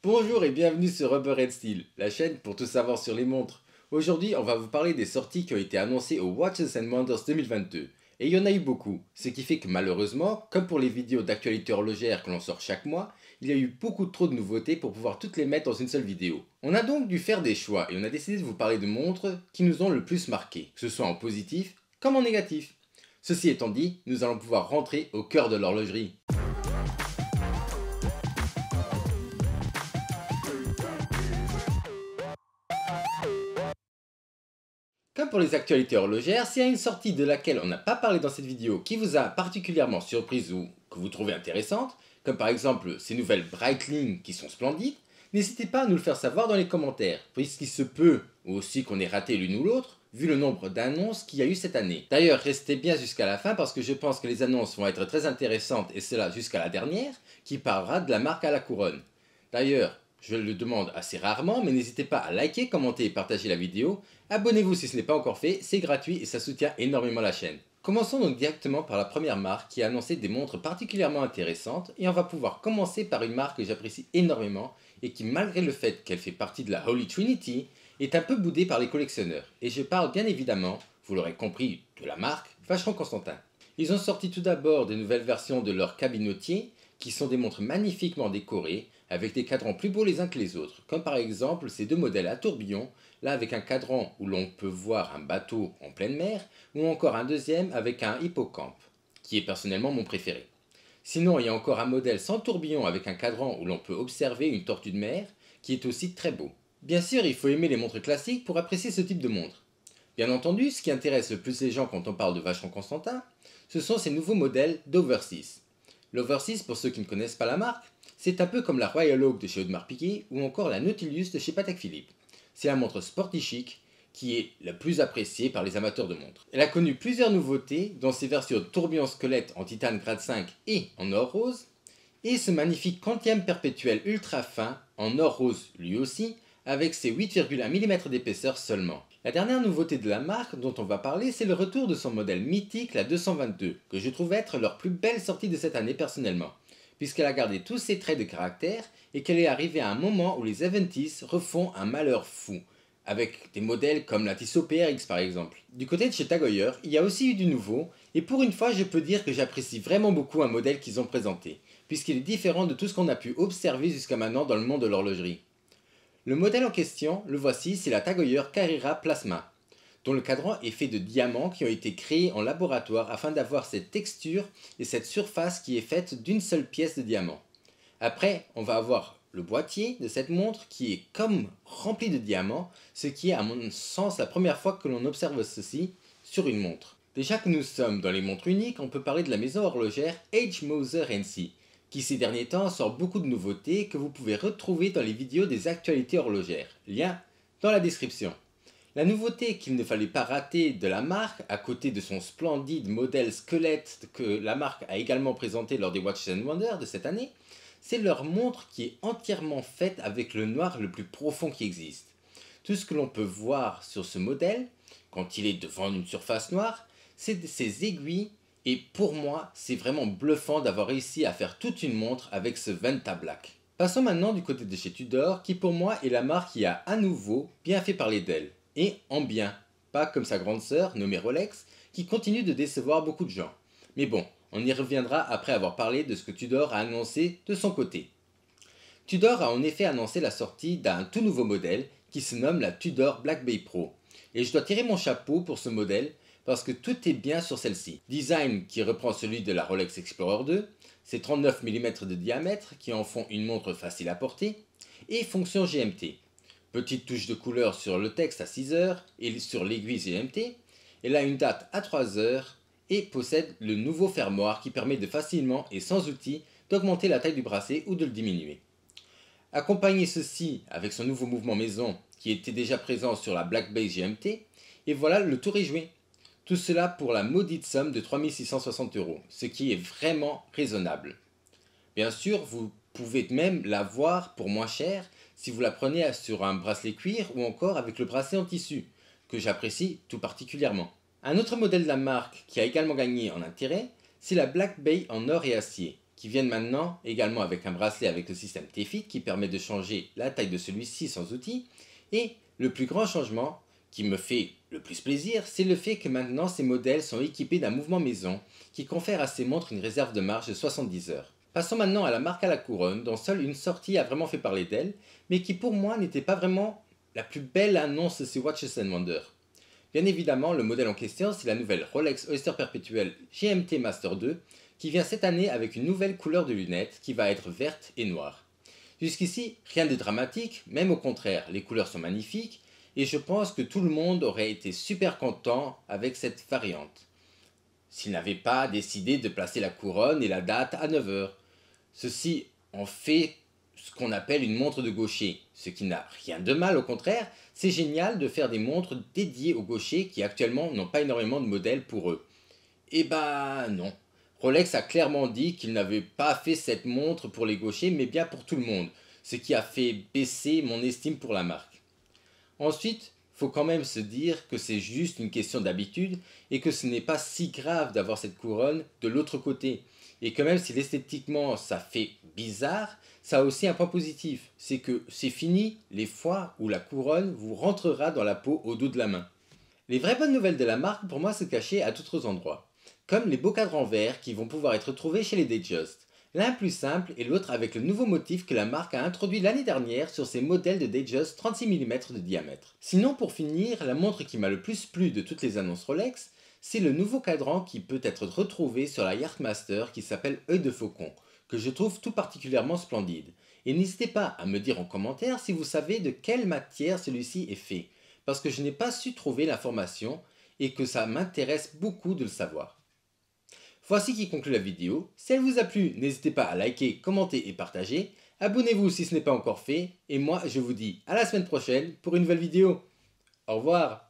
Bonjour et bienvenue sur Rubber Red Steel, la chaîne pour tout savoir sur les montres. Aujourd'hui, on va vous parler des sorties qui ont été annoncées au Watches and Wonders 2022. Et il y en a eu beaucoup, ce qui fait que malheureusement, comme pour les vidéos d'actualité horlogère que l'on sort chaque mois, il y a eu beaucoup trop de nouveautés pour pouvoir toutes les mettre dans une seule vidéo. On a donc dû faire des choix et on a décidé de vous parler de montres qui nous ont le plus marqué, que ce soit en positif comme en négatif. Ceci étant dit, nous allons pouvoir rentrer au cœur de l'horlogerie. Comme pour les actualités horlogères, s'il y a une sortie de laquelle on n'a pas parlé dans cette vidéo qui vous a particulièrement surprise ou que vous trouvez intéressante, comme par exemple ces nouvelles Breitling qui sont splendides, n'hésitez pas à nous le faire savoir dans les commentaires, puisqu'il se peut aussi qu'on ait raté l'une ou l'autre, vu le nombre d'annonces qu'il y a eu cette année. D'ailleurs, restez bien jusqu'à la fin parce que je pense que les annonces vont être très intéressantes, et cela jusqu'à la dernière, qui parlera de la marque à la couronne. D'ailleurs, je le demande assez rarement, mais n'hésitez pas à liker, commenter et partager la vidéo. Abonnez-vous si ce n'est pas encore fait, c'est gratuit et ça soutient énormément la chaîne. Commençons donc directement par la première marque qui a annoncé des montres particulièrement intéressantes et on va pouvoir commencer par une marque que j'apprécie énormément et qui, malgré le fait qu'elle fait partie de la Holy Trinity, est un peu boudée par les collectionneurs. Et je parle bien évidemment, vous l'aurez compris, de la marque Vacheron Constantin. Ils ont sorti tout d'abord des nouvelles versions de leurs cabinotiers qui sont des montres magnifiquement décorées avec des cadrans plus beaux les uns que les autres, comme par exemple ces deux modèles à tourbillon, là avec un cadran où l'on peut voir un bateau en pleine mer, ou encore un deuxième avec un hippocampe, qui est personnellement mon préféré. Sinon, il y a encore un modèle sans tourbillon avec un cadran où l'on peut observer une tortue de mer, qui est aussi très beau. Bien sûr, il faut aimer les montres classiques pour apprécier ce type de montre. Bien entendu, ce qui intéresse le plus les gens quand on parle de Vacheron Constantin, ce sont ces nouveaux modèles d'Overseas. L'Overseas, pour ceux qui ne connaissent pas la marque, c'est un peu comme la Royal Oak de chez Audemars Piguet ou encore la Nautilus de chez Patek Philippe. C'est la montre sporty chic qui est la plus appréciée par les amateurs de montres. Elle a connu plusieurs nouveautés dans ses versions tourbillon squelette en titane grade 5 et en or rose, et ce magnifique quantième perpétuel ultra fin en or rose lui aussi, avec ses 8,1 mm d'épaisseur seulement. La dernière nouveauté de la marque dont on va parler, c'est le retour de son modèle mythique, la 222, que je trouve être leur plus belle sortie de cette année personnellement, puisqu'elle a gardé tous ses traits de caractère et qu'elle est arrivée à un moment où les Aventis refont un malheur fou, avec des modèles comme la Tissot PRX par exemple. Du côté de chez Tag Heuer, il y a aussi eu du nouveau, et pour une fois je peux dire que j'apprécie vraiment beaucoup un modèle qu'ils ont présenté, puisqu'il est différent de tout ce qu'on a pu observer jusqu'à maintenant dans le monde de l'horlogerie. Le modèle en question, le voici, c'est la Tag Heuer Carrera Plasma, dont le cadran est fait de diamants qui ont été créés en laboratoire afin d'avoir cette texture et cette surface qui est faite d'une seule pièce de diamant. Après, on va avoir le boîtier de cette montre qui est comme rempli de diamants, ce qui est à mon sens la première fois que l'on observe ceci sur une montre. Déjà que nous sommes dans les montres uniques, on peut parler de la maison horlogère H. Moser C, qui ces derniers temps sort beaucoup de nouveautés que vous pouvez retrouver dans les vidéos des actualités horlogères. Lien dans la description. La nouveauté qu'il ne fallait pas rater de la marque, à côté de son splendide modèle squelette que la marque a également présenté lors des Watches and Wonders de cette année, c'est leur montre qui est entièrement faite avec le noir le plus profond qui existe. Tout ce que l'on peut voir sur ce modèle, quand il est devant une surface noire, c'est ses aiguilles et pour moi, c'est vraiment bluffant d'avoir réussi à faire toute une montre avec ce Venta Black. Passons maintenant du côté de chez Tudor, qui pour moi est la marque qui a à nouveau bien fait parler d'elle. Et en bien, pas comme sa grande sœur, nommée Rolex, qui continue de décevoir beaucoup de gens. Mais bon, on y reviendra après avoir parlé de ce que Tudor a annoncé de son côté. Tudor a en effet annoncé la sortie d'un tout nouveau modèle qui se nomme la Tudor Black Bay Pro. Et je dois tirer mon chapeau pour ce modèle parce que tout est bien sur celle-ci. Design qui reprend celui de la Rolex Explorer 2, ses 39 mm de diamètre qui en font une montre facile à porter, et fonction GMT. Petite touche de couleur sur le texte à 6 heures et sur l'aiguille GMT. Elle a une date à 3 heures et possède le nouveau fermoir qui permet de facilement et sans outil d'augmenter la taille du bracelet ou de le diminuer. Accompagnez ceci avec son nouveau mouvement maison qui était déjà présent sur la Black Bay GMT, et voilà, le tour est joué. Tout cela pour la maudite somme de 3660 €, ce qui est vraiment raisonnable. Bien sûr, vous pouvez même l'avoir pour moins cher si vous la prenez sur un bracelet cuir ou encore avec le bracelet en tissu, que j'apprécie tout particulièrement. Un autre modèle de la marque qui a également gagné en intérêt, c'est la Black Bay en or et acier, qui viennent maintenant également avec un bracelet avec le système T-Fit qui permet de changer la taille de celui-ci sans outil. Et le plus grand changement, qui me fait le plus plaisir, c'est le fait que maintenant ces modèles sont équipés d'un mouvement maison qui confère à ces montres une réserve de marche de 70 heures. Passons maintenant à la marque à la couronne, dont seule une sortie a vraiment fait parler d'elle, mais qui pour moi n'était pas vraiment la plus belle annonce de ces Watches and Wonders. Bien évidemment, le modèle en question, c'est la nouvelle Rolex Oyster Perpetual GMT Master 2, qui vient cette année avec une nouvelle couleur de lunettes qui va être verte et noire. Jusqu'ici, rien de dramatique, même au contraire, les couleurs sont magnifiques, et je pense que tout le monde aurait été super content avec cette variante, s'il n'avait pas décidé de placer la couronne et la date à 9 heures. Ceci en fait ce qu'on appelle une montre de gaucher, ce qui n'a rien de mal, au contraire, c'est génial de faire des montres dédiées aux gauchers qui actuellement n'ont pas énormément de modèles pour eux. Eh ben non. Rolex a clairement dit qu'il n'avait pas fait cette montre pour les gauchers mais bien pour tout le monde, ce qui a fait baisser mon estime pour la marque. Ensuite, faut quand même se dire que c'est juste une question d'habitude et que ce n'est pas si grave d'avoir cette couronne de l'autre côté. Et que même si esthétiquement ça fait bizarre, ça a aussi un point positif, c'est que c'est fini les fois où la couronne vous rentrera dans la peau au dos de la main. Les vraies bonnes nouvelles de la marque pour moi se cachaient à d'autres endroits, comme les beaux cadrans verts qui vont pouvoir être trouvés chez les Datejust. L'un plus simple et l'autre avec le nouveau motif que la marque a introduit l'année dernière sur ses modèles de Datejust 36 mm de diamètre. Sinon, pour finir, la montre qui m'a le plus plu de toutes les annonces Rolex, c'est le nouveau cadran qui peut être retrouvé sur la Yachtmaster qui s'appelle Œil de Faucon, que je trouve tout particulièrement splendide. Et n'hésitez pas à me dire en commentaire si vous savez de quelle matière celui-ci est fait, parce que je n'ai pas su trouver l'information et que ça m'intéresse beaucoup de le savoir. Voici qui conclut la vidéo. Si elle vous a plu, n'hésitez pas à liker, commenter et partager. Abonnez-vous si ce n'est pas encore fait. Et moi, je vous dis à la semaine prochaine pour une nouvelle vidéo. Au revoir.